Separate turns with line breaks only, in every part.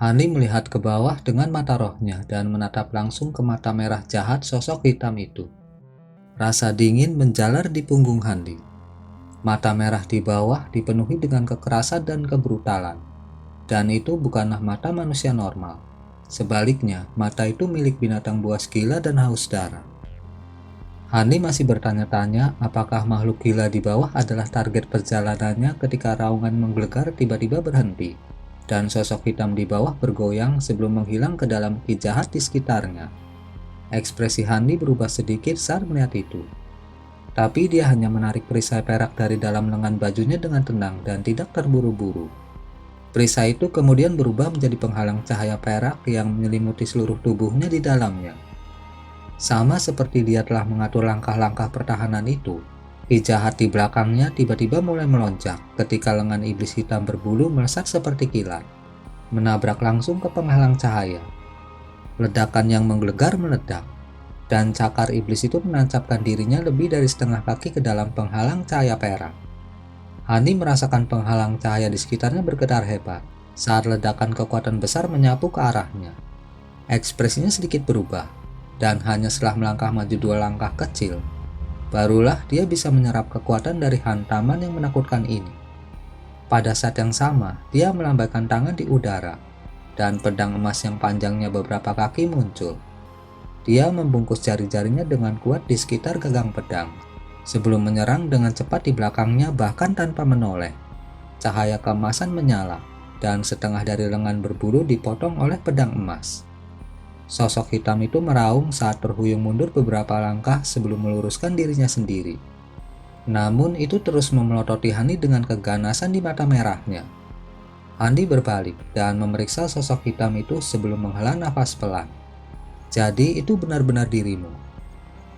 Hani melihat ke bawah dengan mata rohnya dan menatap langsung ke mata merah jahat sosok hitam itu. Rasa dingin menjalar di punggung Hani. Mata merah di bawah dipenuhi dengan kekerasan dan kebrutalan. Dan itu bukanlah mata manusia normal. Sebaliknya, mata itu milik binatang buas gila dan haus darah. Hani masih bertanya-tanya apakah makhluk gila di bawah adalah target perjalanannya ketika raungan menggelegar tiba-tiba berhenti, dan sosok hitam di bawah bergoyang sebelum menghilang ke dalam ki jahat di sekitarnya. Ekspresi Hani berubah sedikit saat melihat itu. Tapi dia hanya menarik perisai perak dari dalam lengan bajunya dengan tenang dan tidak terburu-buru. Perisai itu kemudian berubah menjadi penghalang cahaya perak yang menyelimuti seluruh tubuhnya di dalamnya. Sama seperti dia telah mengatur langkah-langkah pertahanan itu, ki jahat di belakangnya tiba-tiba mulai melonjak ketika lengan iblis hitam berbulu melesat seperti kilat, menabrak langsung ke penghalang cahaya. Ledakan yang menggelegar meledak, dan cakar iblis itu menancapkan dirinya lebih dari setengah kaki ke dalam penghalang cahaya perak. Hani merasakan penghalang cahaya di sekitarnya bergetar hebat saat ledakan kekuatan besar menyapu ke arahnya. Ekspresinya sedikit berubah, dan hanya setelah melangkah maju 2 langkah kecil, barulah dia bisa menyerap kekuatan dari hantaman yang menakutkan ini. Pada saat yang sama, dia melambaikan tangan di udara, dan pedang emas yang panjangnya beberapa kaki muncul. Dia membungkus jari-jarinya dengan kuat di sekitar gagang pedang, sebelum menyerang dengan cepat di belakangnya bahkan tanpa menoleh. Cahaya keemasan menyala, dan setengah dari lengan berbulu dipotong oleh pedang emas. Sosok hitam itu meraung saat terhuyung mundur beberapa langkah sebelum meluruskan dirinya sendiri. Namun itu terus memelototi Hani dengan keganasan di mata merahnya. Andi berbalik dan memeriksa sosok hitam itu sebelum menghela nafas pelan. Jadi itu benar-benar dirimu.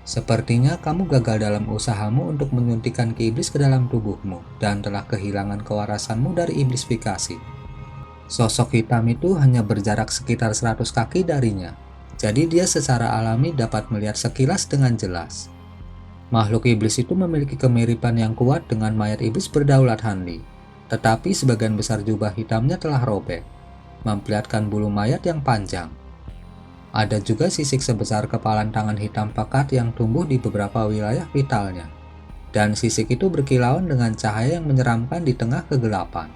Sepertinya kamu gagal dalam usahamu untuk menyuntikkan ki iblis ke dalam tubuhmu dan telah kehilangan kewarasanmu dari iblifikasi. Sosok hitam itu hanya berjarak sekitar 100 kaki darinya, jadi dia secara alami dapat melihat sekilas dengan jelas. Makhluk iblis itu memiliki kemiripan yang kuat dengan mayat iblis berdaulat Hanli, tetapi sebagian besar jubah hitamnya telah robek, memperlihatkan bulu mayat yang panjang. Ada juga sisik sebesar kepalan tangan hitam pekat yang tumbuh di beberapa wilayah vitalnya, dan sisik itu berkilauan dengan cahaya yang menyeramkan di tengah kegelapan.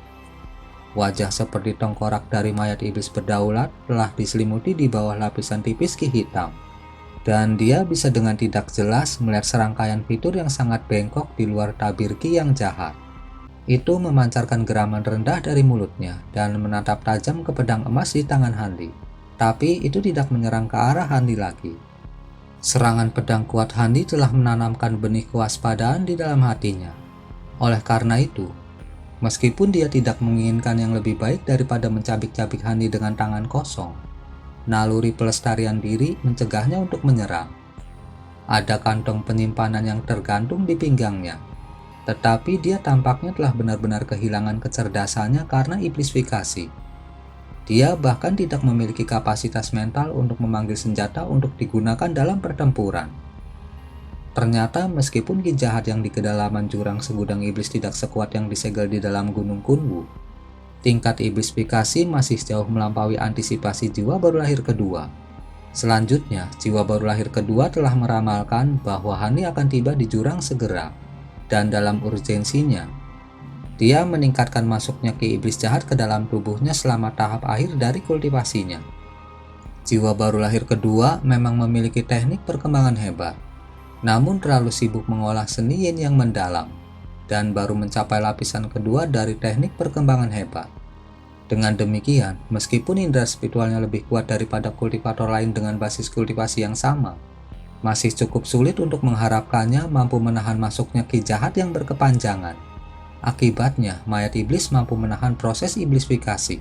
Wajah seperti tengkorak dari mayat iblis berdaulat telah diselimuti di bawah lapisan tipis ki hitam, dan dia bisa dengan tidak jelas melihat serangkaian fitur yang sangat bengkok di luar tabir ki yang jahat. Itu memancarkan geraman rendah dari mulutnya dan menatap tajam ke pedang emas di tangan Hanli, tapi itu tidak menyerang ke arah Hanli lagi. Serangan pedang kuat Hanli telah menanamkan benih kewaspadaan di dalam hatinya. Oleh karena itu, meskipun dia tidak menginginkan yang lebih baik daripada mencabik-cabik Hani dengan tangan kosong, naluri pelestarian diri mencegahnya untuk menyerang. Ada kantong penyimpanan yang tergantung di pinggangnya, tetapi dia tampaknya telah benar-benar kehilangan kecerdasannya karena iblifikasi. Dia bahkan tidak memiliki kapasitas mental untuk memanggil senjata untuk digunakan dalam pertempuran. Ternyata meskipun ki jahat yang di kedalaman jurang segudang iblis tidak sekuat yang disegel di dalam gunung Kunwu, tingkat iblifikasi masih jauh melampaui antisipasi jiwa baru lahir kedua. Selanjutnya, jiwa baru lahir kedua telah meramalkan bahwa Hani akan tiba di jurang segera, dan dalam urgensinya, dia meningkatkan masuknya ki iblis jahat ke dalam tubuhnya selama tahap akhir dari kultivasinya. Jiwa baru lahir kedua memang memiliki teknik perkembangan hebat, namun terlalu sibuk mengolah seni yin yang mendalam, dan baru mencapai lapisan kedua dari teknik perkembangan hebat. Dengan demikian, meskipun indera spiritualnya lebih kuat daripada kultivator lain dengan basis kultivasi yang sama, masih cukup sulit untuk mengharapkannya mampu menahan masuknya ki jahat yang berkepanjangan. Akibatnya, mayat iblis mampu menahan proses iblifikasi.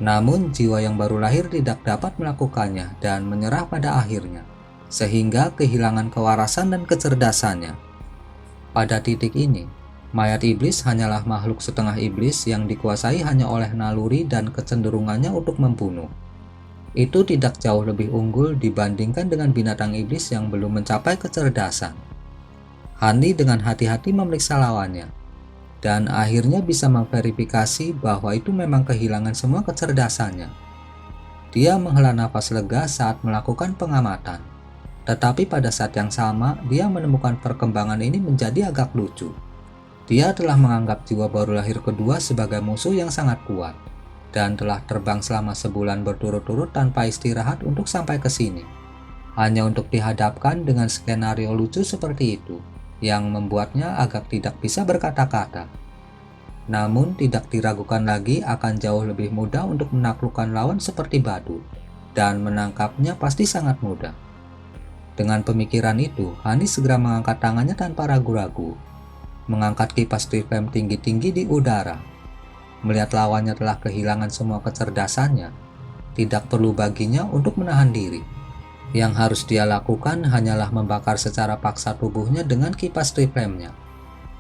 Namun, jiwa yang baru lahir tidak dapat melakukannya dan menyerah pada akhirnya, sehingga kehilangan kewarasan dan kecerdasannya. Pada titik ini, mayat iblis hanyalah makhluk setengah iblis yang dikuasai hanya oleh naluri dan kecenderungannya untuk membunuh. Itu tidak jauh lebih unggul dibandingkan dengan binatang iblis yang belum mencapai kecerdasan. Hani dengan hati-hati memeriksa lawannya, dan akhirnya bisa memverifikasi bahwa itu memang kehilangan semua kecerdasannya. Dia menghela nafas lega saat melakukan pengamatan. Tetapi pada saat yang sama, dia menemukan perkembangan ini menjadi agak lucu. Dia telah menganggap jiwa baru lahir kedua sebagai musuh yang sangat kuat, dan telah terbang selama sebulan berturut-turut tanpa istirahat untuk sampai ke sini. Hanya untuk dihadapkan dengan skenario lucu seperti itu, yang membuatnya agak tidak bisa berkata-kata. Namun tidak diragukan lagi akan jauh lebih mudah untuk menaklukkan lawan seperti badut, dan menangkapnya pasti sangat mudah. Dengan pemikiran itu, Hani segera mengangkat tangannya tanpa ragu-ragu, mengangkat kipas triflame tinggi-tinggi di udara. Melihat lawannya telah kehilangan semua kecerdasannya, tidak perlu baginya untuk menahan diri. Yang harus dia lakukan hanyalah membakar secara paksa tubuhnya dengan kipas triflame-nya.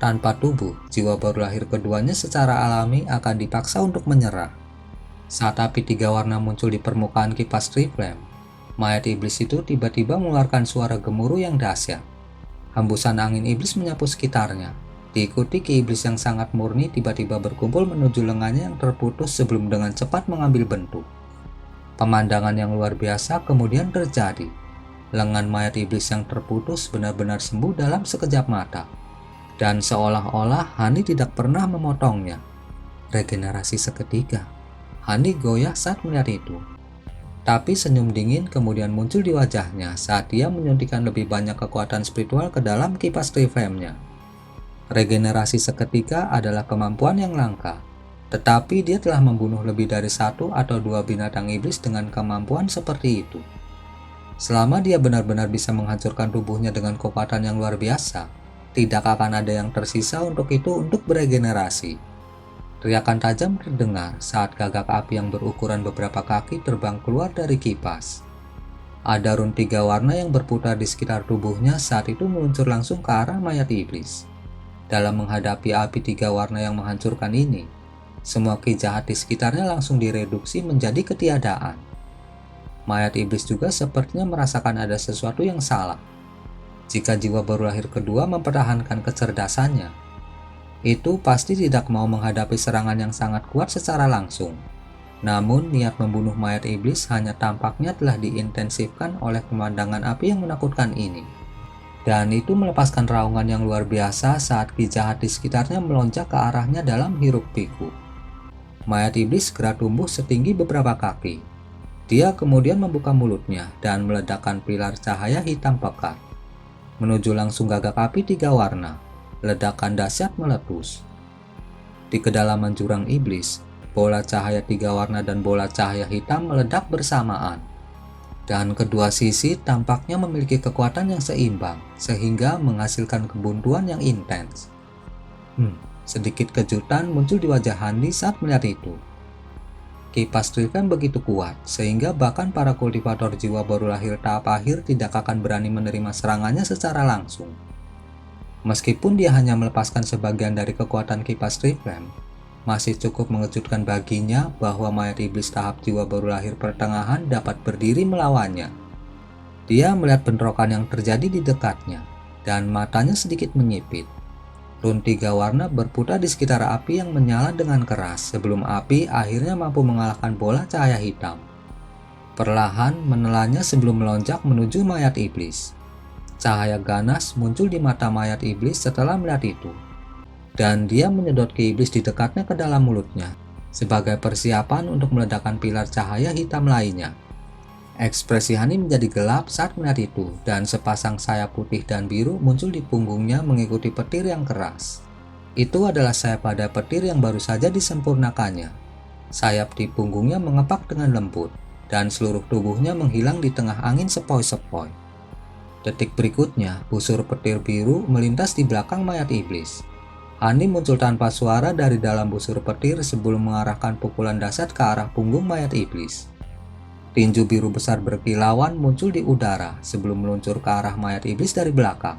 Tanpa tubuh, jiwa baru lahir keduanya secara alami akan dipaksa untuk menyerah. Saat api 3 warna muncul di permukaan kipas triflame, mayat iblis itu tiba-tiba mengeluarkan suara gemuruh yang dahsyat. Hembusan angin iblis menyapu sekitarnya, diikuti ki iblis yang sangat murni tiba-tiba berkumpul menuju lengannya yang terputus sebelum dengan cepat mengambil bentuk. Pemandangan yang luar biasa kemudian terjadi. Lengan mayat iblis yang terputus benar-benar sembuh dalam sekejap mata. Dan seolah-olah Hani tidak pernah memotongnya. Regenerasi seketika. Hani goyah saat melihat itu. Tapi senyum dingin kemudian muncul di wajahnya saat dia menyuntikkan lebih banyak kekuatan spiritual ke dalam kipas triflame-nya. Regenerasi seketika adalah kemampuan yang langka. Tetapi dia telah membunuh lebih dari 1 atau 2 binatang iblis dengan kemampuan seperti itu. Selama dia benar-benar bisa menghancurkan tubuhnya dengan kekuatan yang luar biasa, tidak akan ada yang tersisa untuk beregenerasi. Teriakan tajam terdengar saat gagak api yang berukuran beberapa kaki terbang keluar dari kipas. Ada rune 3 warna yang berputar di sekitar tubuhnya saat itu meluncur langsung ke arah mayat iblis. Dalam menghadapi api 3 warna yang menghancurkan ini, semua ki jahat di sekitarnya langsung direduksi menjadi ketiadaan. Mayat iblis juga sepertinya merasakan ada sesuatu yang salah. Jika jiwa baru lahir kedua mempertahankan kecerdasannya, itu pasti tidak mau menghadapi serangan yang sangat kuat secara langsung. Namun niat membunuh mayat iblis hanya tampaknya telah diintensifkan oleh pemandangan api yang menakutkan ini. Dan itu melepaskan raungan yang luar biasa saat ki jahat di sekitarnya melonjak ke arahnya dalam hiruk pikuk. Mayat iblis segera tumbuh setinggi beberapa kaki. Dia kemudian membuka mulutnya dan meledakkan pilar cahaya hitam pekat. Menuju langsung gagak api 3 warna, ledakan dahsyat meletus. Di kedalaman jurang iblis, bola cahaya 3 warna dan bola cahaya hitam meledak bersamaan. Dan kedua sisi tampaknya memiliki kekuatan yang seimbang, sehingga menghasilkan kebuntuan yang intens. Sedikit kejutan muncul di wajah Hani saat melihat itu. Kipas triflame begitu kuat, sehingga bahkan para kultivator jiwa baru lahir tahap akhir tidak akan berani menerima serangannya secara langsung. Meskipun dia hanya melepaskan sebagian dari kekuatan kipas triflame, masih cukup mengejutkan baginya bahwa mayat iblis tahap jiwa baru lahir pertengahan dapat berdiri melawannya. Dia melihat bentrokan yang terjadi di dekatnya, dan matanya sedikit menyipit. Rune 3 warna berputar di sekitar api yang menyala dengan keras sebelum api akhirnya mampu mengalahkan bola cahaya hitam. Perlahan menelannya sebelum melonjak menuju mayat iblis. Cahaya ganas muncul di mata mayat iblis setelah melihat itu. Dan dia menyedot ke iblis di dekatnya ke dalam mulutnya, sebagai persiapan untuk meledakkan pilar cahaya hitam lainnya. Ekspresi Hani menjadi gelap saat melihat itu, dan sepasang sayap putih dan biru muncul di punggungnya mengikuti petir yang keras. Itu adalah sayap pada petir yang baru saja disempurnakannya. Sayap di punggungnya mengepak dengan lembut, dan seluruh tubuhnya menghilang di tengah angin sepoi-sepoi. Detik berikutnya, busur petir biru melintas di belakang mayat iblis. Hani muncul tanpa suara dari dalam busur petir sebelum mengarahkan pukulan dahsyat ke arah punggung mayat iblis. Tinju biru besar berkilauan muncul di udara sebelum meluncur ke arah mayat iblis dari belakang.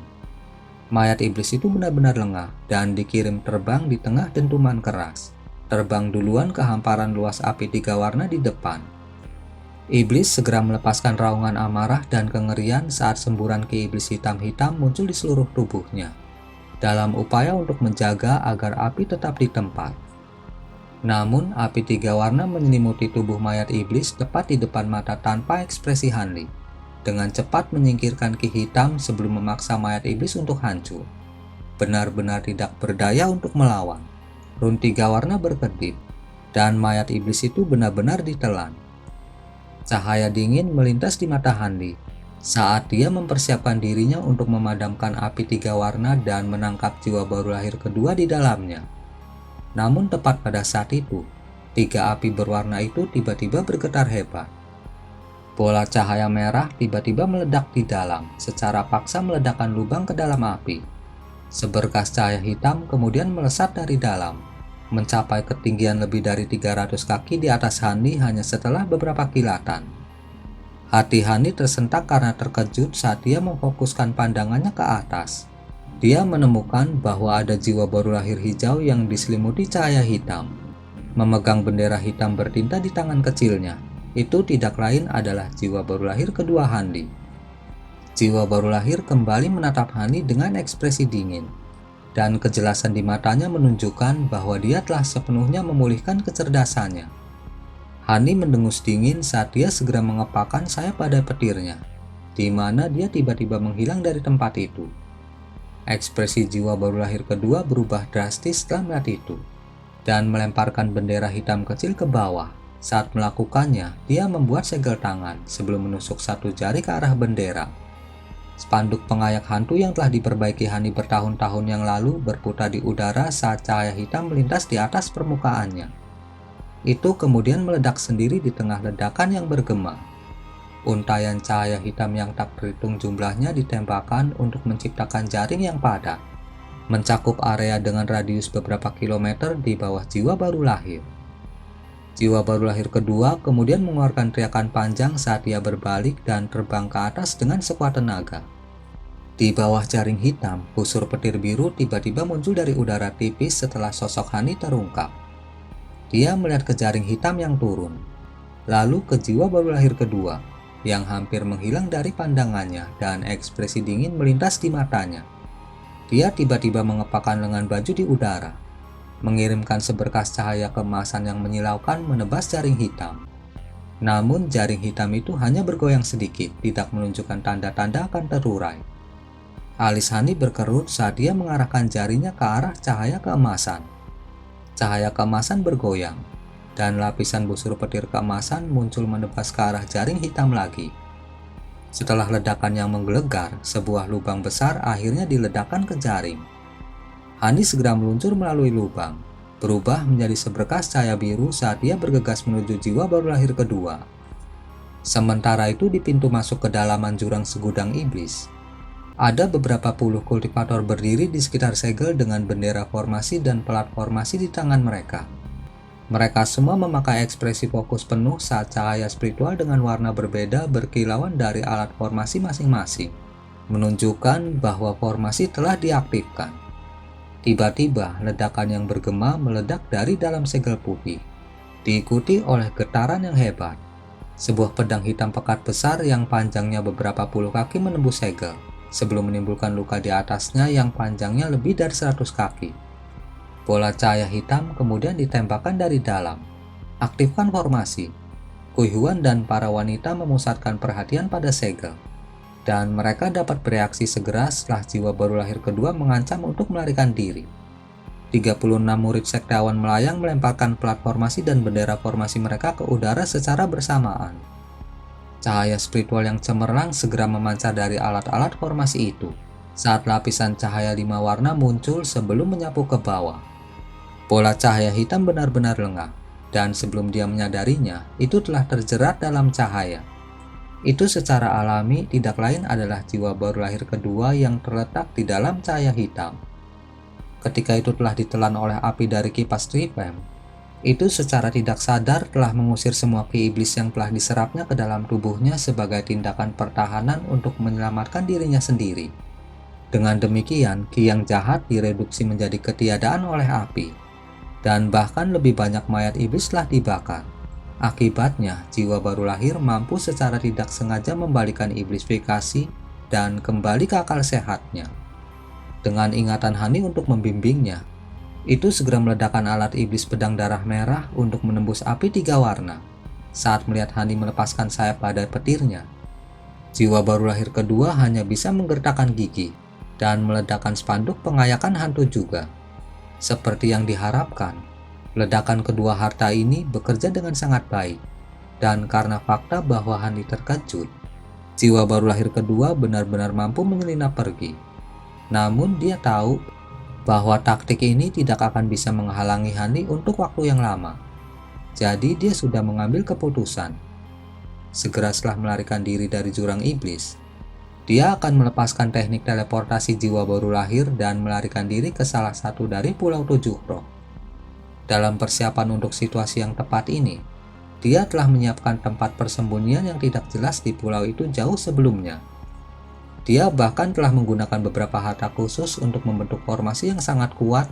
Mayat iblis itu benar-benar lengah dan dikirim terbang di tengah dentuman keras. Terbang duluan ke hamparan luas api 3 warna di depan. Iblis segera melepaskan raungan amarah dan kengerian saat semburan ki iblis hitam-hitam muncul di seluruh tubuhnya, dalam upaya untuk menjaga agar api tetap di tempat. Namun, api tiga warna menyelimuti tubuh mayat iblis tepat di depan mata tanpa ekspresi Hanli, dengan cepat menyingkirkan ki hitam sebelum memaksa mayat iblis untuk hancur. Benar-benar tidak berdaya untuk melawan. Rune tiga warna berkedip, dan mayat iblis itu benar-benar ditelan. Cahaya dingin melintas di mata Hanli saat dia mempersiapkan dirinya untuk memadamkan api tiga warna dan menangkap jiwa baru lahir kedua di dalamnya. Namun tepat pada saat itu, tiga api berwarna itu tiba-tiba bergetar hebat. Bola cahaya merah tiba-tiba meledak di dalam, secara paksa meledakkan lubang ke dalam api. Seberkas cahaya hitam kemudian melesat dari dalam, mencapai ketinggian lebih dari 300 kaki di atas Hanli hanya setelah beberapa kilatan. Hati Hanli tersentak karena terkejut saat dia memfokuskan pandangannya ke atas. Dia menemukan bahwa ada jiwa baru lahir hijau yang diselimuti cahaya hitam, memegang bendera hitam bertinta di tangan kecilnya. Itu tidak lain adalah jiwa baru lahir kedua Hanli. Jiwa baru lahir kembali menatap Hanli dengan ekspresi dingin, dan kejelasan di matanya menunjukkan bahwa dia telah sepenuhnya memulihkan kecerdasannya. Hanli mendengus dingin saat dia segera mengepakkan sayap pada petirnya, di mana dia tiba-tiba menghilang dari tempat itu. Ekspresi jiwa baru lahir kedua berubah drastis setelah melihat itu, dan melemparkan bendera hitam kecil ke bawah. Saat melakukannya, dia membuat segel tangan sebelum menusuk satu jari ke arah bendera. Spanduk pengayak hantu yang telah diperbaiki Hanli bertahun-tahun yang lalu berputar di udara saat cahaya hitam melintas di atas permukaannya. Itu kemudian meledak sendiri di tengah ledakan yang bergema. Untayan cahaya hitam yang tak terhitung jumlahnya ditembakkan untuk menciptakan jaring yang padat, mencakup area dengan radius beberapa kilometer di bawah jiwa baru lahir. Jiwa baru lahir kedua kemudian mengeluarkan teriakan panjang saat ia berbalik dan terbang ke atas dengan sekuat tenaga. Di bawah jaring hitam, busur petir biru tiba-tiba muncul dari udara tipis setelah sosok Hanli terungkap. Dia melihat ke jaring hitam yang turun, lalu ke jiwa baru lahir kedua, yang hampir menghilang dari pandangannya dan ekspresi dingin melintas di matanya. Dia tiba-tiba mengepakkan lengan baju di udara, mengirimkan seberkas cahaya keemasan yang menyilaukan menebas jaring hitam. Namun jaring hitam itu hanya bergoyang sedikit, tidak menunjukkan tanda-tanda akan terurai. Alis Hanli berkerut saat dia mengarahkan jarinya ke arah cahaya keemasan. Cahaya keemasan bergoyang, dan lapisan busur petir keemasan muncul menebas ke arah jaring hitam lagi. Setelah ledakan yang menggelegar, sebuah lubang besar akhirnya diledakkan ke jaring. Hanli segera meluncur melalui lubang, berubah menjadi seberkas cahaya biru saat dia bergegas menuju jiwa baru lahir kedua. Sementara itu di pintu masuk ke dalaman jurang segudang iblis, ada beberapa puluh kultivator berdiri di sekitar segel dengan bendera formasi dan pelat formasi di tangan mereka. Mereka semua memakai ekspresi fokus penuh saat cahaya spiritual dengan warna berbeda berkilauan dari alat formasi masing-masing, menunjukkan bahwa formasi telah diaktifkan. Tiba-tiba, ledakan yang bergema meledak dari dalam segel putih, diikuti oleh getaran yang hebat. Sebuah pedang hitam pekat besar yang panjangnya beberapa puluh kaki menembus segel, sebelum menimbulkan luka di atasnya yang panjangnya lebih dari 100 kaki. Bola cahaya hitam kemudian ditembakkan dari dalam. Aktifkan formasi. Kui Huan dan para wanita memusatkan perhatian pada segel, dan mereka dapat bereaksi segera setelah jiwa baru lahir kedua mengancam untuk melarikan diri. 36 murid sekte awan melayang melemparkan pelat formasi dan bendera formasi mereka ke udara secara bersamaan. Cahaya spiritual yang cemerlang segera memancar dari alat-alat formasi itu, saat lapisan cahaya 5 warna muncul sebelum menyapu ke bawah. Bola cahaya hitam benar-benar lengah, dan sebelum dia menyadarinya, itu telah terjerat dalam cahaya. Itu secara alami tidak lain adalah jiwa baru lahir kedua yang terletak di dalam cahaya hitam. Ketika itu telah ditelan oleh api dari kipas Tripem, itu secara tidak sadar telah mengusir semua ki iblis yang telah diserapnya ke dalam tubuhnya sebagai tindakan pertahanan untuk menyelamatkan dirinya sendiri. Dengan demikian, ki yang jahat direduksi menjadi ketiadaan oleh api, dan bahkan lebih banyak mayat iblis telah dibakar. Akibatnya, jiwa baru lahir mampu secara tidak sengaja membalikan iblisifikasi dan kembali ke akal sehatnya. Dengan ingatan Hanli untuk membimbingnya, Itu segera meledakkan alat iblis pedang darah merah untuk menembus api 3 warna. Saat melihat Hani melepaskan sayap pada petirnya, jiwa baru lahir kedua hanya bisa menggertakkan gigi dan meledakkan spanduk pengayakan hantu juga. Seperti yang diharapkan, ledakan kedua harta ini bekerja dengan sangat baik. Dan karena fakta bahwa Hani terkejut, jiwa baru lahir kedua benar-benar mampu menyelinap pergi. Namun dia tahu bahwa taktik ini tidak akan bisa menghalangi Hani untuk waktu yang lama. Jadi dia sudah mengambil keputusan. Segera setelah melarikan diri dari jurang iblis, dia akan melepaskan teknik teleportasi jiwa baru lahir dan melarikan diri ke salah satu dari Pulau Tujuh Roh. Dalam persiapan untuk situasi yang tepat ini, dia telah menyiapkan tempat persembunyian yang tidak jelas di pulau itu jauh sebelumnya. Dia bahkan telah menggunakan beberapa harta khusus untuk membentuk formasi yang sangat kuat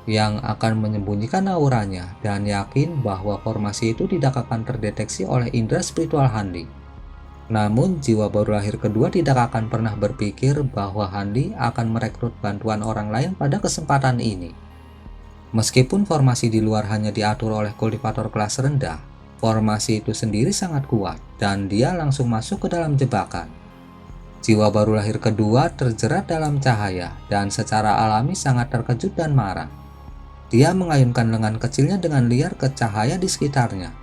yang akan menyembunyikan auranya dan yakin bahwa formasi itu tidak akan terdeteksi oleh indera spiritual Handi. Namun jiwa baru lahir kedua tidak akan pernah berpikir bahwa Handi akan merekrut bantuan orang lain pada kesempatan ini. Meskipun formasi di luar hanya diatur oleh kultivator kelas rendah, formasi itu sendiri sangat kuat dan dia langsung masuk ke dalam jebakan. Jiwa baru lahir kedua terjerat dalam cahaya dan secara alami sangat terkejut dan marah. Dia mengayunkan lengan kecilnya dengan liar ke cahaya di sekitarnya,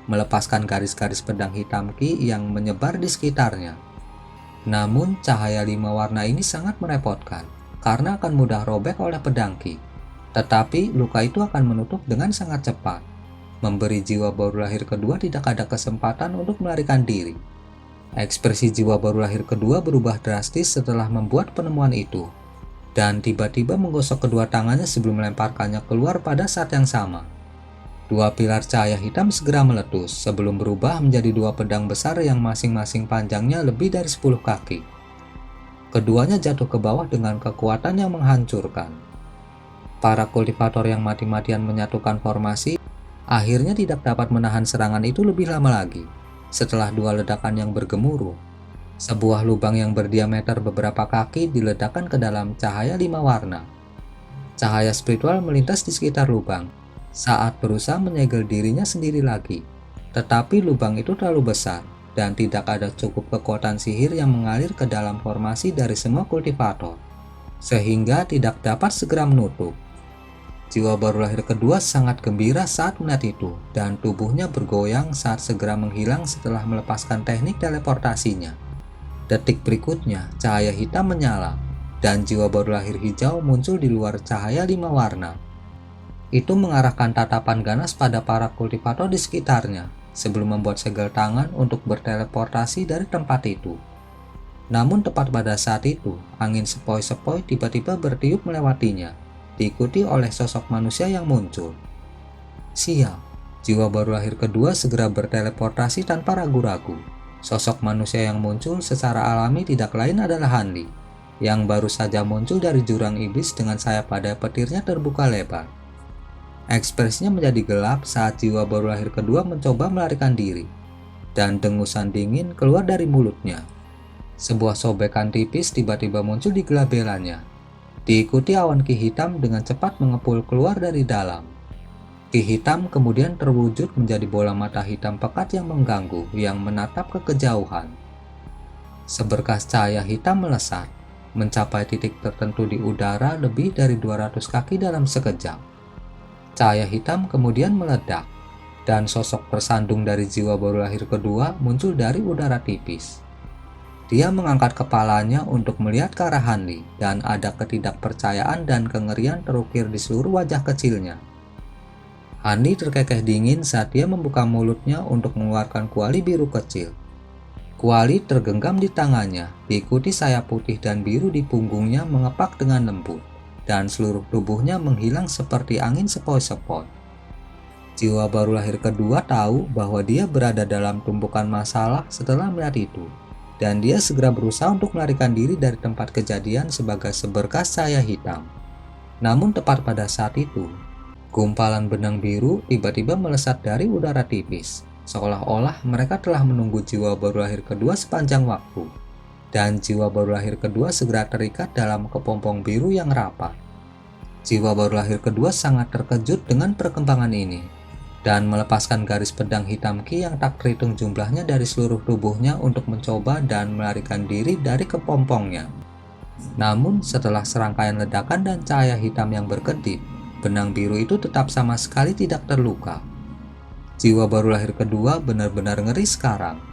melepaskan garis-garis pedang hitam Ki yang menyebar di sekitarnya. Namun cahaya 5 warna ini sangat merepotkan karena akan mudah robek oleh pedang Ki. Tetapi luka itu akan menutup dengan sangat cepat, memberi jiwa baru lahir kedua tidak ada kesempatan untuk melarikan diri. Ekspresi jiwa baru lahir kedua berubah drastis setelah membuat penemuan itu, dan tiba-tiba menggosok kedua tangannya sebelum melemparkannya keluar pada saat yang sama. 2 pilar cahaya hitam segera meletus sebelum berubah menjadi 2 pedang besar yang masing-masing panjangnya lebih dari 10 kaki. Keduanya jatuh ke bawah dengan kekuatan yang menghancurkan. Para kultivator yang mati-matian menyatukan formasi akhirnya tidak dapat menahan serangan itu lebih lama lagi. Setelah 2 ledakan yang bergemuruh, sebuah lubang yang berdiameter beberapa kaki diledakkan ke dalam cahaya 5 warna. Cahaya spiritual melintas di sekitar lubang saat berusaha menyegel dirinya sendiri lagi. Tetapi lubang itu terlalu besar dan tidak ada cukup kekuatan sihir yang mengalir ke dalam formasi dari semua kultivator, sehingga tidak dapat segera menutup. Jiwa baru lahir kedua sangat gembira saat melihat itu, dan tubuhnya bergoyang saat segera menghilang setelah melepaskan teknik teleportasinya. Detik berikutnya, cahaya hitam menyala, dan jiwa baru lahir hijau muncul di luar cahaya 5 warna. Itu mengarahkan tatapan ganas pada para kultivator di sekitarnya, sebelum membuat segel tangan untuk berteleportasi dari tempat itu. Namun tepat pada saat itu, angin sepoi-sepoi tiba-tiba bertiup melewatinya, diikuti oleh sosok manusia yang muncul. Sial, jiwa baru lahir kedua segera berteleportasi tanpa ragu-ragu. Sosok manusia yang muncul secara alami tidak lain adalah Handi, yang baru saja muncul dari jurang iblis dengan sayap pada petirnya terbuka lebar. Ekspresinya menjadi gelap saat jiwa baru lahir kedua mencoba melarikan diri, dan dengusan dingin keluar dari mulutnya. Sebuah sobekan tipis tiba-tiba muncul di gelabelannya, diikuti awan ki hitam dengan cepat mengepul keluar dari dalam. Ki hitam kemudian terwujud menjadi bola mata hitam pekat yang mengganggu yang menatap ke kejauhan. Seberkas cahaya hitam melesat, mencapai titik tertentu di udara lebih dari 200 kaki dalam sekejap. Cahaya hitam kemudian meledak, dan sosok tersandung dari jiwa baru lahir kedua muncul dari udara tipis. Dia mengangkat kepalanya untuk melihat ke arah Handi, dan ada ketidakpercayaan dan kengerian terukir di seluruh wajah kecilnya. Handi terkekeh dingin saat dia membuka mulutnya untuk mengeluarkan kuali biru kecil. Kuali tergenggam di tangannya, diikuti sayap putih dan biru di punggungnya mengepak dengan lembut, dan seluruh tubuhnya menghilang seperti angin sepoi-sepoi. Jiwa baru lahir kedua tahu bahwa dia berada dalam tumpukan masalah setelah melihat itu, dan dia segera berusaha untuk melarikan diri dari tempat kejadian sebagai seberkas cahaya hitam. Namun tepat pada saat itu, gumpalan benang biru tiba-tiba melesat dari udara tipis, seolah-olah mereka telah menunggu jiwa baru lahir kedua sepanjang waktu, dan jiwa baru lahir kedua segera terikat dalam kepompong biru yang rapat. Jiwa baru lahir kedua sangat terkejut dengan perkembangan ini dan melepaskan garis pedang hitam Ki yang tak terhitung jumlahnya dari seluruh tubuhnya untuk mencoba dan melarikan diri dari kepompongnya. Namun setelah serangkaian ledakan dan cahaya hitam yang berkedip, benang biru itu tetap sama sekali tidak terluka. Jiwa baru lahir kedua benar-benar ngeri sekarang.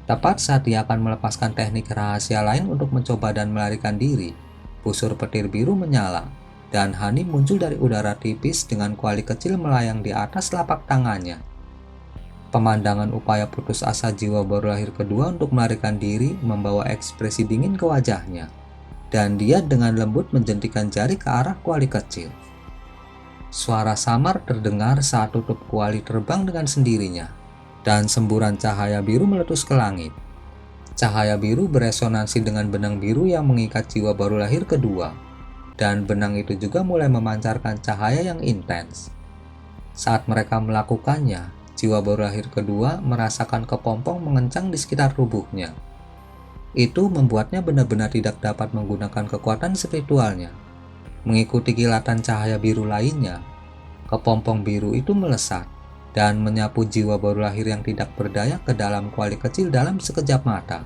Tepat saat dia akan melepaskan teknik rahasia lain untuk mencoba dan melarikan diri, busur petir biru menyala, dan Hani muncul dari udara tipis dengan kuali kecil melayang di atas telapak tangannya. Pemandangan upaya putus asa jiwa baru lahir kedua untuk melarikan diri membawa ekspresi dingin ke wajahnya, dan dia dengan lembut menjentikan jari ke arah kuali kecil. Suara samar terdengar saat tutup kuali terbang dengan sendirinya, dan semburan cahaya biru meletus ke langit. Cahaya biru beresonansi dengan benang biru yang mengikat jiwa baru lahir kedua, dan benang itu juga mulai memancarkan cahaya yang intens. Saat mereka melakukannya, jiwa baru lahir kedua merasakan kepompong mengencang di sekitar tubuhnya. Itu membuatnya benar-benar tidak dapat menggunakan kekuatan spiritualnya. Mengikuti kilatan cahaya biru lainnya, kepompong biru itu melesat dan menyapu jiwa baru lahir yang tidak berdaya ke dalam kuali kecil dalam sekejap mata.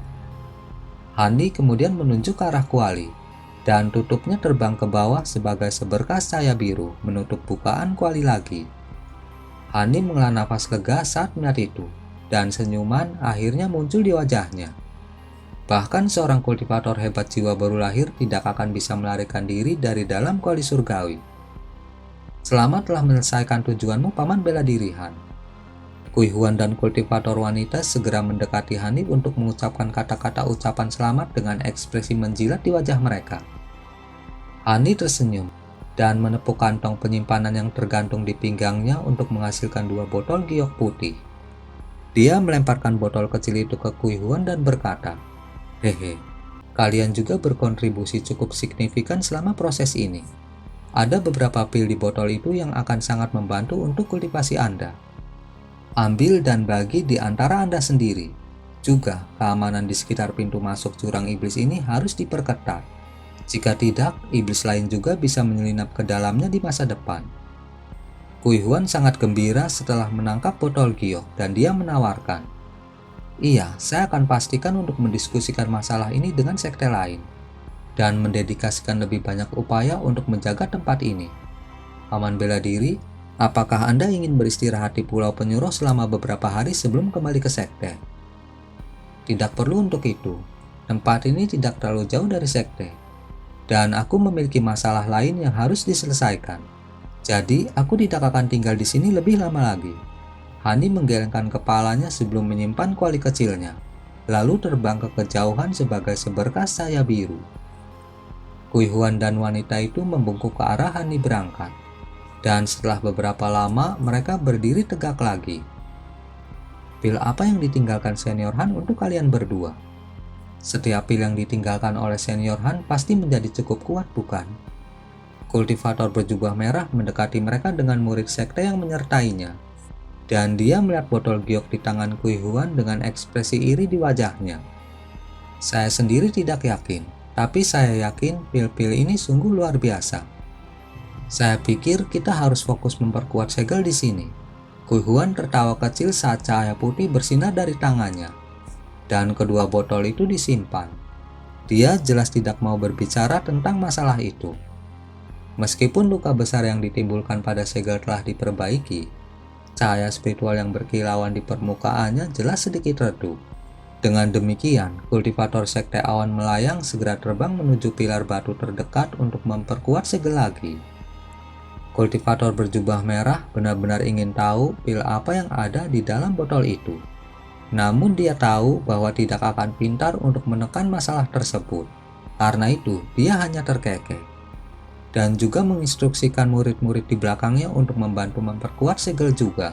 Hani kemudian menunjuk ke arah kuali, dan tutupnya terbang ke bawah sebagai seberkas cahaya biru menutup bukaan kuali lagi. Hani menghela nafas lega saat melihat itu, dan senyuman akhirnya muncul di wajahnya. Bahkan seorang kultivator hebat jiwa baru lahir tidak akan bisa melarikan diri dari dalam kuali surgawi. Selamat telah menyelesaikan tujuanmu, Paman Bela Diri Han. Kui Huan dan kultivator wanita segera mendekati Hani untuk mengucapkan kata-kata ucapan selamat dengan ekspresi menjilat di wajah mereka. Hani tersenyum dan menepuk kantong penyimpanan yang tergantung di pinggangnya untuk menghasilkan 2 botol giok putih. Dia melemparkan botol kecil itu ke Kui Huan dan berkata, "Hehe, kalian juga berkontribusi cukup signifikan selama proses ini. Ada beberapa pil di botol itu yang akan sangat membantu untuk kultivasi Anda. Ambil dan bagi di antara Anda sendiri. Juga, keamanan di sekitar pintu masuk jurang iblis ini harus diperketat. Jika tidak, iblis lain juga bisa menyelinap ke dalamnya di masa depan." Kui Huan sangat gembira setelah menangkap botol giok dan dia menawarkan, "Iya, saya akan pastikan untuk mendiskusikan masalah ini dengan sekte lain dan mendedikasikan lebih banyak upaya untuk menjaga tempat ini. Paman Bela Diri, apakah Anda ingin beristirahat di Pulau Penyuruh selama beberapa hari sebelum kembali ke sekte?" "Tidak perlu untuk itu. Tempat ini tidak terlalu jauh dari sekte, dan aku memiliki masalah lain yang harus diselesaikan. Jadi, aku tidak akan tinggal di sini lebih lama lagi." Hani menggelengkan kepalanya sebelum menyimpan kuali kecilnya, lalu terbang ke kejauhan sebagai seberkas cahaya biru. Kui Huan dan wanita itu membungkuk ke arah Hani berangkat, dan setelah beberapa lama mereka berdiri tegak lagi. "Pil apa yang ditinggalkan Senior Han untuk kalian berdua? Setiap pil yang ditinggalkan oleh Senior Han pasti menjadi cukup kuat, bukan?" Kultivator berjubah merah mendekati mereka dengan murid sekte yang menyertainya, dan dia melihat botol giok di tangan Kui Huan dengan ekspresi iri di wajahnya. "Saya sendiri tidak yakin, tapi saya yakin pil-pil ini sungguh luar biasa. Saya pikir kita harus fokus memperkuat segel di sini." Kui Huan tertawa kecil saat cahaya putih bersinar dari tangannya, dan kedua botol itu disimpan. Dia jelas tidak mau berbicara tentang masalah itu. Meskipun luka besar yang ditimbulkan pada segel telah diperbaiki, cahaya spiritual yang berkilauan di permukaannya jelas sedikit redup. Dengan demikian, kultivator sekte awan melayang segera terbang menuju pilar batu terdekat untuk memperkuat segel lagi. Kultivator berjubah merah benar-benar ingin tahu pil apa yang ada di dalam botol itu. Namun dia tahu bahwa tidak akan pintar untuk menekan masalah tersebut. Karena itu, dia hanya terkekeh, dan juga menginstruksikan murid-murid di belakangnya untuk membantu memperkuat segel juga.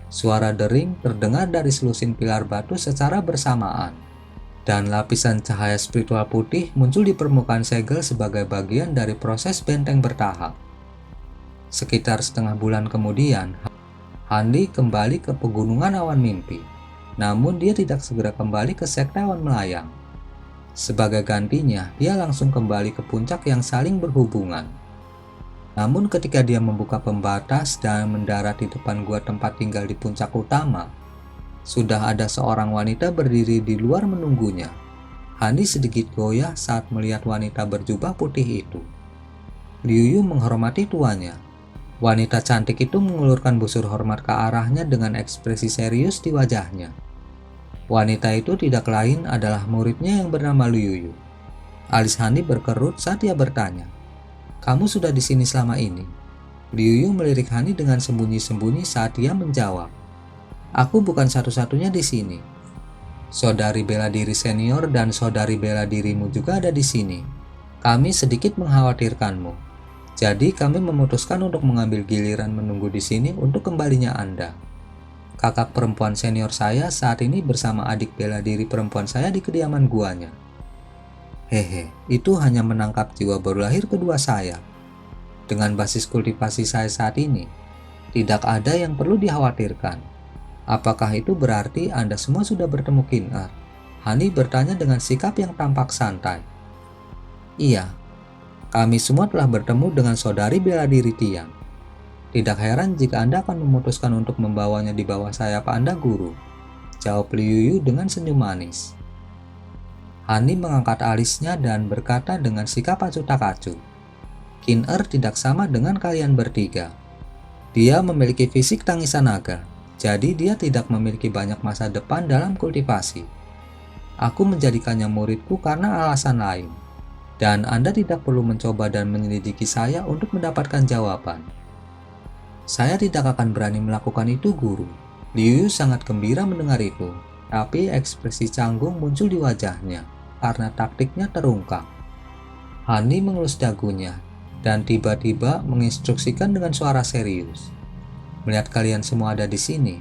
Suara dering terdengar dari selusin pilar batu secara bersamaan, dan lapisan cahaya spiritual putih muncul di permukaan segel sebagai bagian dari proses benteng bertahap. Sekitar setengah bulan kemudian, Hani kembali ke pegunungan awan mimpi, namun dia tidak segera kembali ke sekte awan melayang. Sebagai gantinya, dia langsung kembali ke puncak yang saling berhubungan. Namun ketika dia membuka pembatas dan mendarat di depan gua tempat tinggal di puncak utama, sudah ada seorang wanita berdiri di luar menunggunya. Hani sedikit goyah saat melihat wanita berjubah putih itu. Liu Yu menghormati tuannya. Wanita cantik itu mengulurkan busur hormat ke arahnya dengan ekspresi serius di wajahnya. Wanita itu tidak lain adalah muridnya yang bernama Liu Yu. Alis Hani berkerut saat dia bertanya, "Kamu sudah di sini selama ini?" Liu Yu melirik Hani dengan sembunyi-sembunyi saat dia menjawab, "Aku bukan satu-satunya di sini. Saudari bela diri senior dan saudari bela dirimu juga ada di sini. Kami sedikit mengkhawatirkanmu. Jadi kami memutuskan untuk mengambil giliran menunggu di sini untuk kembalinya Anda. Kakak perempuan senior saya saat ini bersama adik bela diri perempuan saya di kediaman guanya. Hehe, itu hanya menangkap jiwa baru lahir kedua saya. Dengan basis kultivasi saya saat ini, tidak ada yang perlu dikhawatirkan. Apakah itu berarti Anda semua sudah bertemu Qin-Er?" Hani bertanya dengan sikap yang tampak santai. "Iya, kami semua telah bertemu dengan saudari bela diri Tian. Tidak heran jika Anda akan memutuskan untuk membawanya di bawah sayap Anda, Guru," jawab Liu Yu dengan senyum manis. Hani mengangkat alisnya dan berkata dengan sikap acuh tak acuh, "Qin-Er tidak sama dengan kalian bertiga. Dia memiliki fisik tangisan naga, jadi dia tidak memiliki banyak masa depan dalam kultivasi. Aku menjadikannya muridku karena alasan lain, dan Anda tidak perlu mencoba dan menyelidiki saya untuk mendapatkan jawaban." "Saya tidak akan berani melakukan itu, Guru." Liu Yu sangat gembira mendengar itu, tapi ekspresi canggung muncul di wajahnya karena taktiknya terungkap. Hani mengelus dagunya dan tiba-tiba menginstruksikan dengan suara serius, "Melihat kalian semua ada di sini,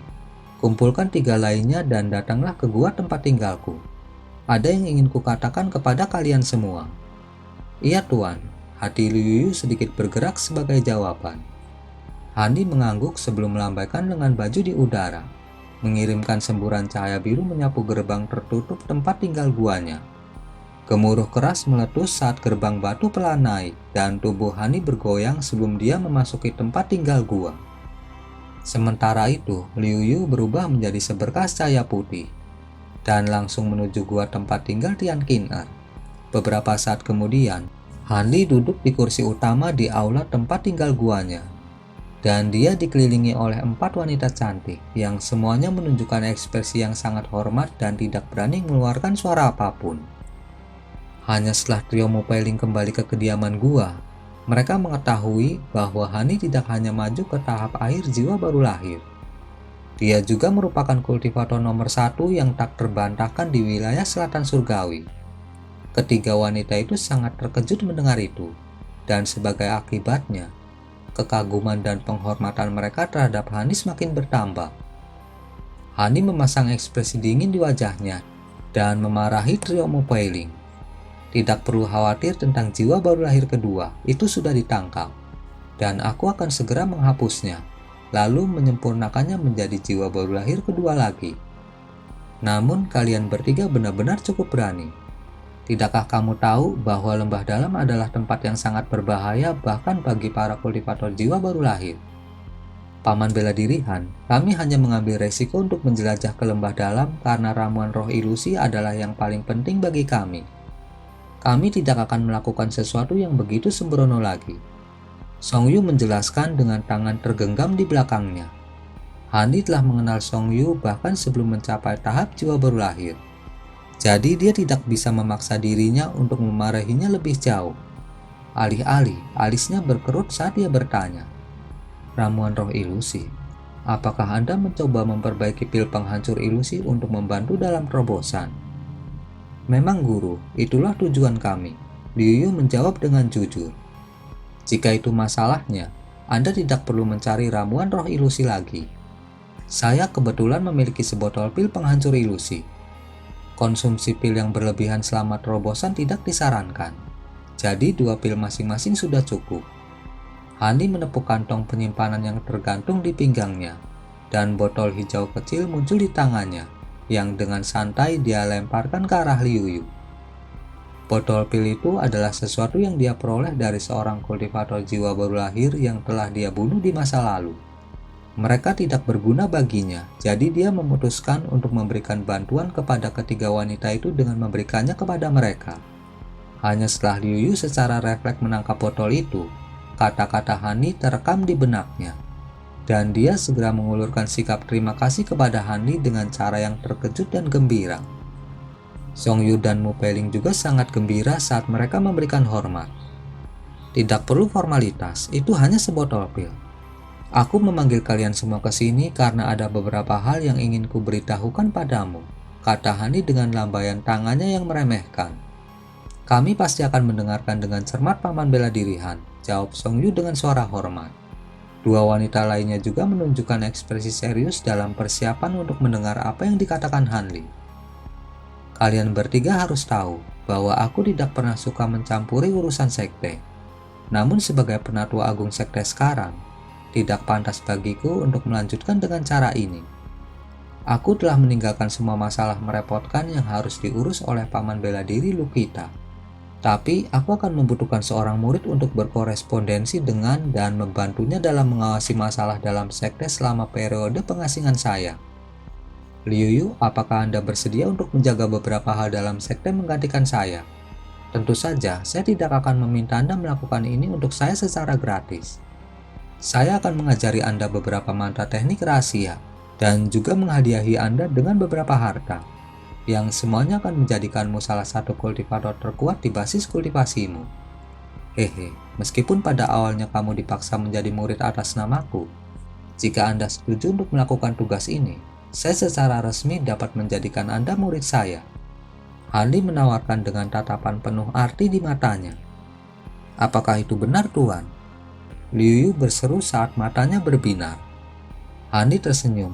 kumpulkan 3 lainnya dan datanglah ke gua tempat tinggalku. Ada yang ingin kukatakan kepada kalian semua." "Iya, Tuan." Hati Liu Yu sedikit bergerak sebagai jawaban. Hani mengangguk sebelum melambaikan lengan baju di udara, mengirimkan semburan cahaya biru menyapu gerbang tertutup tempat tinggal guanya. Gemuruh keras meletus saat gerbang batu pelan naik dan tubuh Hani bergoyang sebelum dia memasuki tempat tinggal gua. Sementara itu, Liu Yu berubah menjadi seberkas cahaya putih dan langsung menuju gua tempat tinggal Tian Qin-Er. Beberapa saat kemudian, Hani duduk di kursi utama di aula tempat tinggal guanya. Dan dia dikelilingi oleh 4 wanita cantik yang semuanya menunjukkan ekspresi yang sangat hormat dan tidak berani mengeluarkan suara apapun. Hanya setelah trio Mupailing kembali ke kediaman gua, mereka mengetahui bahwa Hani tidak hanya maju ke tahap akhir jiwa baru lahir. Dia juga merupakan kultivator nomor 1 yang tak terbantahkan di wilayah selatan surgawi. Ketiga wanita itu sangat terkejut mendengar itu, dan sebagai akibatnya, kekaguman dan penghormatan mereka terhadap Hani semakin bertambah. Hani memasang ekspresi dingin di wajahnya dan memarahi trio Mupailing. "Tidak perlu khawatir tentang jiwa baru lahir kedua, itu sudah ditangkap. Dan aku akan segera menghapusnya, lalu menyempurnakannya menjadi jiwa baru lahir kedua lagi. Namun kalian bertiga benar-benar cukup berani. Tidakkah kamu tahu bahwa lembah dalam adalah tempat yang sangat berbahaya bahkan bagi para kultivator jiwa baru lahir? Paman bela diri Han, kami hanya mengambil resiko untuk menjelajah ke lembah dalam karena ramuan roh ilusi adalah yang paling penting bagi kami. Kami tidak akan melakukan sesuatu yang begitu sembrono lagi." Song Yu menjelaskan dengan tangan tergenggam di belakangnya. Hani telah mengenal Song Yu bahkan sebelum mencapai tahap jiwa baru lahir. Jadi dia tidak bisa memaksa dirinya untuk memarahinya lebih jauh. Alih-alih, alisnya berkerut saat dia bertanya, "Ramuan roh ilusi, apakah Anda mencoba memperbaiki pil penghancur ilusi untuk membantu dalam terobosan?" "Memang, Guru, itulah tujuan kami," Liu Yu menjawab dengan jujur. "Jika itu masalahnya, Anda tidak perlu mencari ramuan roh ilusi lagi. Saya kebetulan memiliki sebotol pil penghancur ilusi. Konsumsi pil yang berlebihan selama terobosan tidak disarankan. Jadi 2 pil masing-masing sudah cukup." Hani menepuk kantong penyimpanan yang tergantung di pinggangnya, dan botol hijau kecil muncul di tangannya, yang dengan santai dia lemparkan ke arah Liu Yu. Botol pil itu adalah sesuatu yang dia peroleh dari seorang kultivator jiwa baru lahir yang telah dia bunuh di masa lalu. Mereka tidak berguna baginya, jadi dia memutuskan untuk memberikan bantuan kepada ketiga wanita itu dengan memberikannya kepada mereka. Hanya setelah Liu Yu secara refleks menangkap botol itu, kata-kata Hani terekam di benaknya. Dan dia segera mengulurkan sikap terima kasih kepada Hani dengan cara yang terkejut dan gembira. Song Yu dan Mu Peling juga sangat gembira saat mereka memberikan hormat. Tidak perlu formalitas, itu hanya sebotol pil. Aku memanggil kalian semua ke sini karena ada beberapa hal yang ingin ku beritahukan padamu, kata Hani dengan lambaian tangannya yang meremehkan. Kami pasti akan mendengarkan dengan cermat Paman Bela Diri Han, jawab Song Yu dengan suara hormat. Dua wanita lainnya juga menunjukkan ekspresi serius dalam persiapan untuk mendengar apa yang dikatakan Han Li. Kalian bertiga harus tahu bahwa aku tidak pernah suka mencampuri urusan sekte. Namun sebagai penatua agung sekte sekarang, tidak pantas bagiku untuk melanjutkan dengan cara ini. Aku telah meninggalkan semua masalah merepotkan yang harus diurus oleh Paman Bela Diri Lukita. Tapi aku akan membutuhkan seorang murid untuk berkorespondensi dengan dan membantunya dalam mengawasi masalah dalam sekte selama periode pengasingan saya. Liu Yu, apakah Anda bersedia untuk menjaga beberapa hal dalam sekte menggantikan saya? Tentu saja, saya tidak akan meminta Anda melakukan ini untuk saya secara gratis. Saya akan mengajari Anda beberapa mantra teknik rahasia, dan juga menghadiahi Anda dengan beberapa harta, yang semuanya akan menjadikanmu salah satu kultivator terkuat di basis kultivasimu. Hehe, meskipun pada awalnya kamu dipaksa menjadi murid atas namaku, jika Anda setuju untuk melakukan tugas ini, saya secara resmi dapat menjadikan Anda murid saya. Han Li menawarkan dengan tatapan penuh arti di matanya. Apakah itu benar, Tuan? Liu Yu berseru saat matanya berbinar. Han Li tersenyum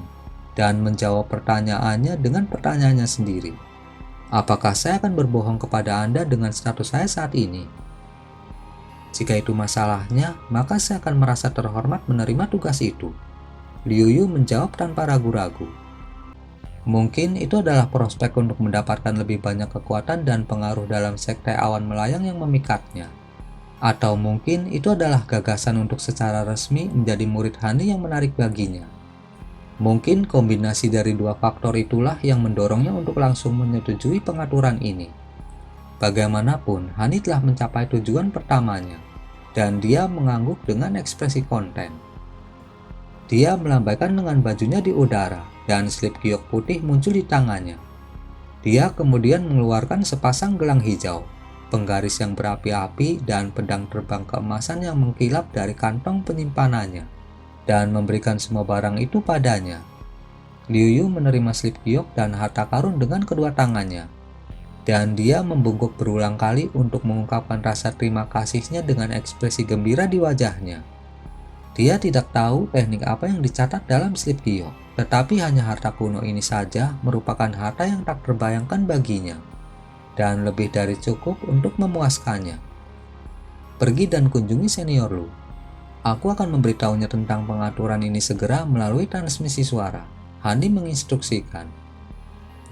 dan menjawab pertanyaannya dengan pertanyaannya sendiri. Apakah saya akan berbohong kepada Anda dengan status saya saat ini? Jika itu masalahnya, maka saya akan merasa terhormat menerima tugas itu. Liu Yu menjawab tanpa ragu-ragu. Mungkin itu adalah prospek untuk mendapatkan lebih banyak kekuatan dan pengaruh dalam sekte awan melayang yang memikatnya. Atau mungkin itu adalah gagasan untuk secara resmi menjadi murid Han Li yang menarik baginya. Mungkin kombinasi dari dua faktor itulah yang mendorongnya untuk langsung menyetujui pengaturan ini. Bagaimanapun, Han Li telah mencapai tujuan pertamanya, dan dia mengangguk dengan ekspresi konten. Dia melambaikan lengan bajunya di udara, dan slip giok putih muncul di tangannya. Dia kemudian mengeluarkan sepasang gelang hijau, penggaris yang berapi-api, dan pedang terbang keemasan yang mengkilap dari kantong penyimpanannya, dan memberikan semua barang itu padanya. Liu Yu menerima slip giok dan harta karun dengan kedua tangannya, dan dia membungkuk berulang kali untuk mengungkapkan rasa terima kasihnya dengan ekspresi gembira di wajahnya. Dia tidak tahu teknik apa yang dicatat dalam slip giok, tetapi hanya harta kuno ini saja merupakan harta yang tak terbayangkan baginya, dan lebih dari cukup untuk memuaskannya. Pergi dan kunjungi senior Lu. Aku akan memberitahunya tentang pengaturan ini segera melalui transmisi suara, Han Li menginstruksikan.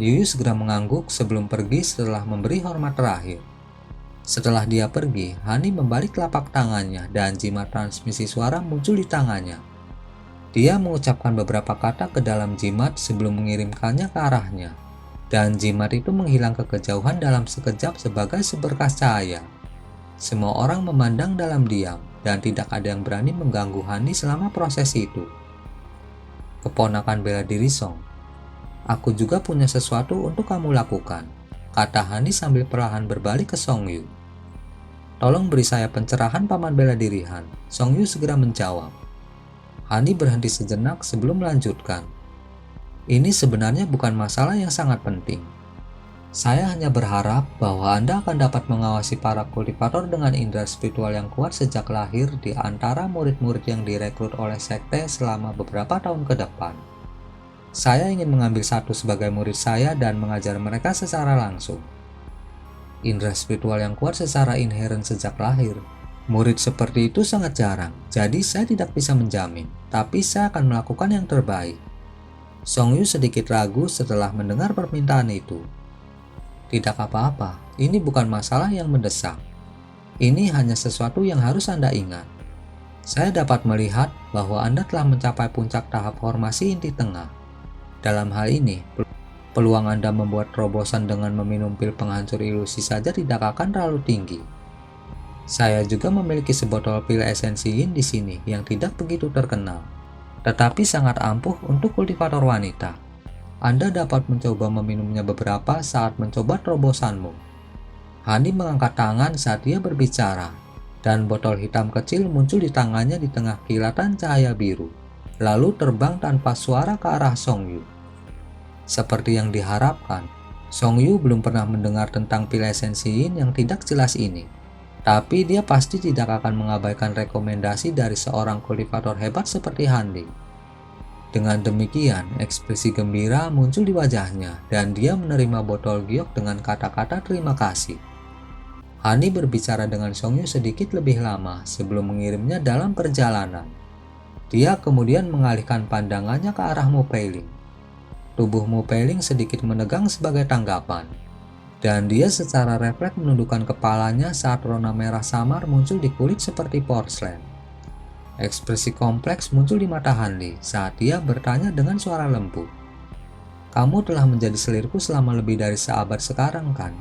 Liu Yu segera mengangguk sebelum pergi setelah memberi hormat terakhir. Setelah dia pergi, Han Li membalik telapak tangannya dan jimat transmisi suara muncul di tangannya. Dia mengucapkan beberapa kata ke dalam jimat sebelum mengirimkannya ke arahnya, dan jimat itu menghilang ke kejauhan dalam sekejap sebagai seberkas cahaya. Semua orang memandang dalam diam, dan tidak ada yang berani mengganggu Han Li selama proses itu. Keponakan bela diri Song, aku juga punya sesuatu untuk kamu lakukan, kata Han Li sambil perlahan berbalik ke Song Yu. Tolong beri saya pencerahan Paman Bela Diri Han, Song Yu segera menjawab. Han Li berhenti sejenak sebelum melanjutkan. Ini sebenarnya bukan masalah yang sangat penting. Saya hanya berharap bahwa Anda akan dapat mengawasi para kultivator dengan indera spiritual yang kuat sejak lahir di antara murid-murid yang direkrut oleh sekte selama beberapa tahun ke depan. Saya ingin mengambil satu sebagai murid saya dan mengajar mereka secara langsung. Indera spiritual yang kuat secara inheren sejak lahir. Murid seperti itu sangat jarang, jadi saya tidak bisa menjamin, tapi saya akan melakukan yang terbaik. Song Yu sedikit ragu setelah mendengar permintaan itu. Tidak apa-apa, Ini bukan masalah yang mendesak. Ini hanya sesuatu yang harus Anda ingat. Saya dapat melihat bahwa Anda telah mencapai puncak tahap formasi inti tengah. Dalam hal ini, peluang Anda membuat terobosan dengan meminum pil penghancur ilusi saja tidak akan terlalu tinggi. Saya juga memiliki sebotol pil esensi yin di sini yang tidak begitu terkenal, tetapi sangat ampuh untuk kultivator wanita. Anda dapat mencoba meminumnya beberapa saat mencoba terobosanmu. Hani mengangkat tangan saat dia berbicara, dan botol hitam kecil muncul di tangannya di tengah kilatan cahaya biru, lalu terbang tanpa suara ke arah Song Yu. Seperti yang diharapkan, Song Yu belum pernah mendengar tentang pil esensi yin yang tidak jelas ini. Tapi dia pasti tidak akan mengabaikan rekomendasi dari seorang kultivator hebat seperti Handi. Dengan demikian, ekspresi gembira muncul di wajahnya dan dia menerima botol giok dengan kata-kata terima kasih. Hani berbicara dengan Song Yu sedikit lebih lama sebelum mengirimnya dalam perjalanan. Dia kemudian mengalihkan pandangannya ke arah Mu Peiling. Tubuh Mu Peiling sedikit menegang sebagai tanggapan. Dan dia secara refleks menundukkan kepalanya saat rona merah samar muncul di kulit seperti porselen. Ekspresi kompleks muncul di mata Hanli saat dia bertanya dengan suara lembut. "Kamu telah menjadi selirku selama lebih dari seabad sekarang kan?"